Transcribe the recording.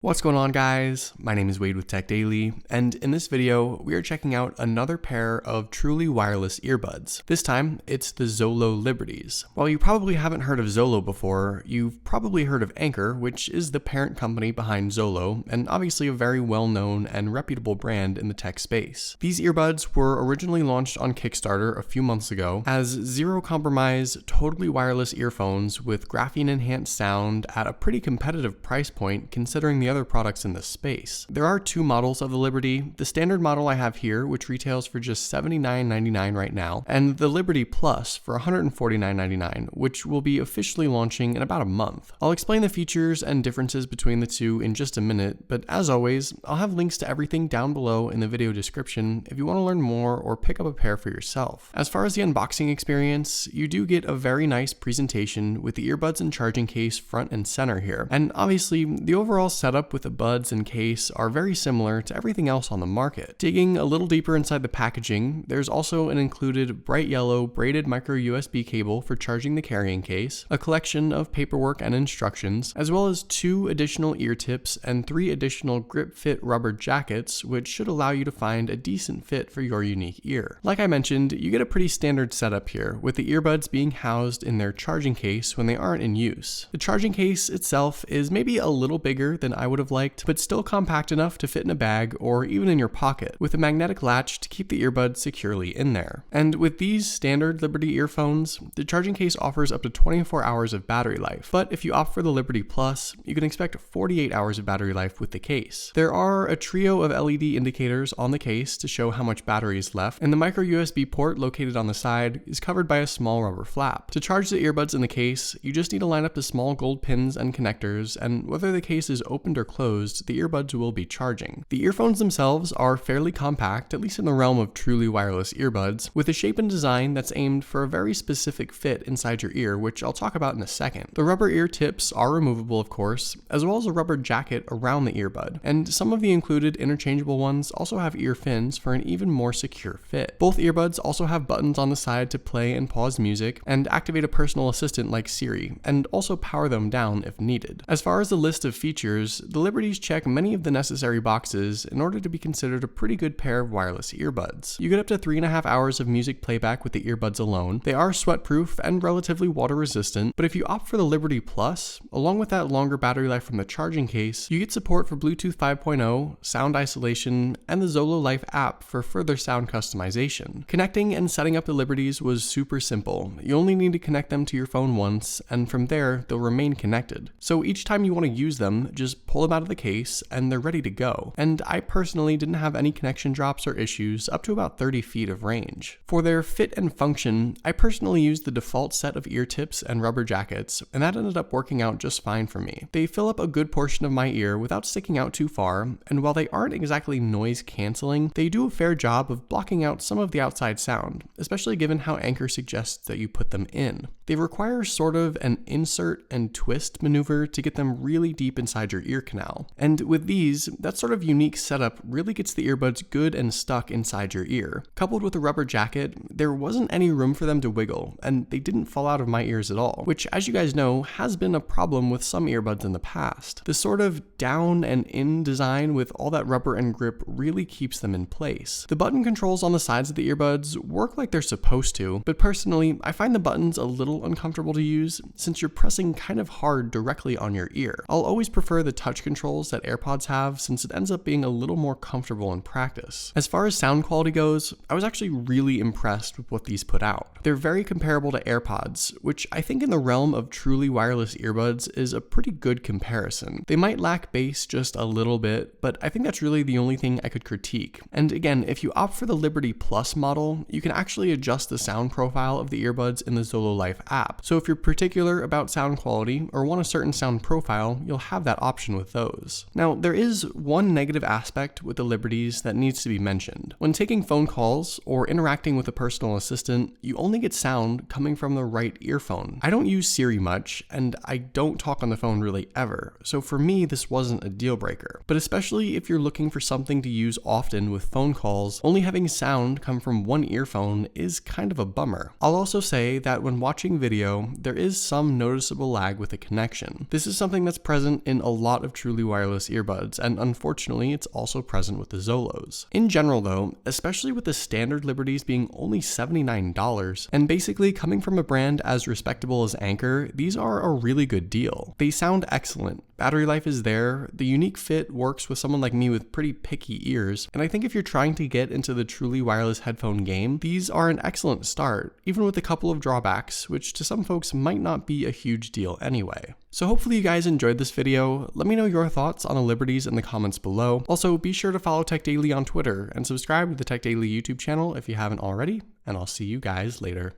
What's going on, guys? My name is Wade with Tech Daily, and in this video, we are checking out another pair of truly wireless earbuds. This time, it's the Zolo Liberties. While you probably haven't heard of Zolo before, you've probably heard of Anker, which is the parent company behind Zolo, and obviously a very well-known and reputable brand in the tech space. These earbuds were originally launched on Kickstarter a few months ago as zero-compromise, totally wireless earphones with graphene-enhanced sound at a pretty competitive price point considering the other products in this space. There are two models of the Liberty, the standard model I have here, which retails for just $79.99 right now, and the Liberty Plus for $149.99, which will be officially launching in about a month. I'll explain the features and differences between the two in just a minute, but as always, I'll have links to everything down below in the video description if you want to learn more or pick up a pair for yourself. As far as the unboxing experience, you do get a very nice presentation with the earbuds and charging case front and center here, and obviously the overall setup with the buds and case are very similar to everything else on the market. Digging a little deeper inside the packaging, there's also an included bright yellow braided micro USB cable for charging the carrying case, a collection of paperwork and instructions, as well as 2 additional ear tips and 3 additional grip fit rubber jackets, which should allow you to find a decent fit for your unique ear. Like I mentioned, you get a pretty standard setup here, with the earbuds being housed in their charging case when they aren't in use. The charging case itself is maybe a little bigger than I would have liked, but still compact enough to fit in a bag or even in your pocket, with a magnetic latch to keep the earbuds securely in there. And with these standard Liberty earphones, the charging case offers up to 24 hours of battery life, but if you opt for the Liberty Plus, you can expect 48 hours of battery life with the case. There are a trio of LED indicators on the case to show how much battery is left, and the micro USB port located on the side is covered by a small rubber flap. To charge the earbuds in the case, you just need to line up the small gold pins and connectors, and whether the case is opened or closed, the earbuds will be charging. The earphones themselves are fairly compact, at least in the realm of truly wireless earbuds, with a shape and design that's aimed for a very specific fit inside your ear, which I'll talk about in a second. The rubber ear tips are removable, of course, as well as a rubber jacket around the earbud, and some of the included interchangeable ones also have ear fins for an even more secure fit. Both earbuds also have buttons on the side to play and pause music, and activate a personal assistant like Siri, and also power them down if needed. As far as the list of features, the Liberties check many of the necessary boxes in order to be considered a pretty good pair of wireless earbuds. You get up to 3.5 hours of music playback with the earbuds alone. They are sweat-proof and relatively water-resistant, but if you opt for the Liberty Plus, along with that longer battery life from the charging case, you get support for Bluetooth 5.0, sound isolation, and the Zolo Life app for further sound customization. Connecting and setting up the Liberties was super simple. You only need to connect them to your phone once, and from there, they'll remain connected. So each time you want to use them, just pull them out of the case and they're ready to go. And I personally didn't have any connection drops or issues up to about 30 feet of range. For their fit and function, I personally used the default set of ear tips and rubber jackets, and that ended up working out just fine for me. They fill up a good portion of my ear without sticking out too far, and while they aren't exactly noise canceling, they do a fair job of blocking out some of the outside sound, especially given how Anker suggests that you put them in. They require sort of an insert and twist maneuver to get them really deep inside your ear canal. And with these, that sort of unique setup really gets the earbuds good and stuck inside your ear. Coupled with a rubber jacket, there wasn't any room for them to wiggle, and they didn't fall out of my ears at all, which, as you guys know, has been a problem with some earbuds in the past. The sort of down and in design with all that rubber and grip really keeps them in place. The button controls on the sides of the earbuds work like they're supposed to, but personally, I find the buttons a little uncomfortable to use since you're pressing kind of hard directly on your ear. I'll always prefer the touch controls that AirPods have since it ends up being a little more comfortable in practice. As far as sound quality goes, I was actually really impressed with what these put out. They're very comparable to AirPods, which I think in the realm of truly wireless earbuds is a pretty good comparison. They might lack bass just a little bit, but I think that's really the only thing I could critique. And again, if you opt for the Liberty Plus model, you can actually adjust the sound profile of the earbuds in the Zolo Life app. So if you're particular about sound quality or want a certain sound profile, you'll have that option with those. Now, there is one negative aspect with the Liberties that needs to be mentioned. When taking phone calls or interacting with a personal assistant, you only get sound coming from the right earphone. I don't use Siri much, and I don't talk on the phone really ever, so for me this wasn't a deal breaker. But especially if you're looking for something to use often with phone calls, only having sound come from one earphone is kind of a bummer. I'll also say that when watching video, there is some noticeable lag with the connection. This is something that's present in a lot of of truly wireless earbuds, and unfortunately it's also present with the Zolos. In general though, especially with the standard Liberties being only $79, and basically coming from a brand as respectable as Anker, these are a really good deal. They sound excellent, battery life is there, the unique fit works with someone like me with pretty picky ears, and I think if you're trying to get into the truly wireless headphone game, these are an excellent start, even with a couple of drawbacks, which to some folks might not be a huge deal anyway. So hopefully you guys enjoyed this video. Let me know your thoughts on the Liberties in the comments below. Also, be sure to follow Tech Daily on Twitter and subscribe to the Tech Daily YouTube channel if you haven't already, and I'll see you guys later.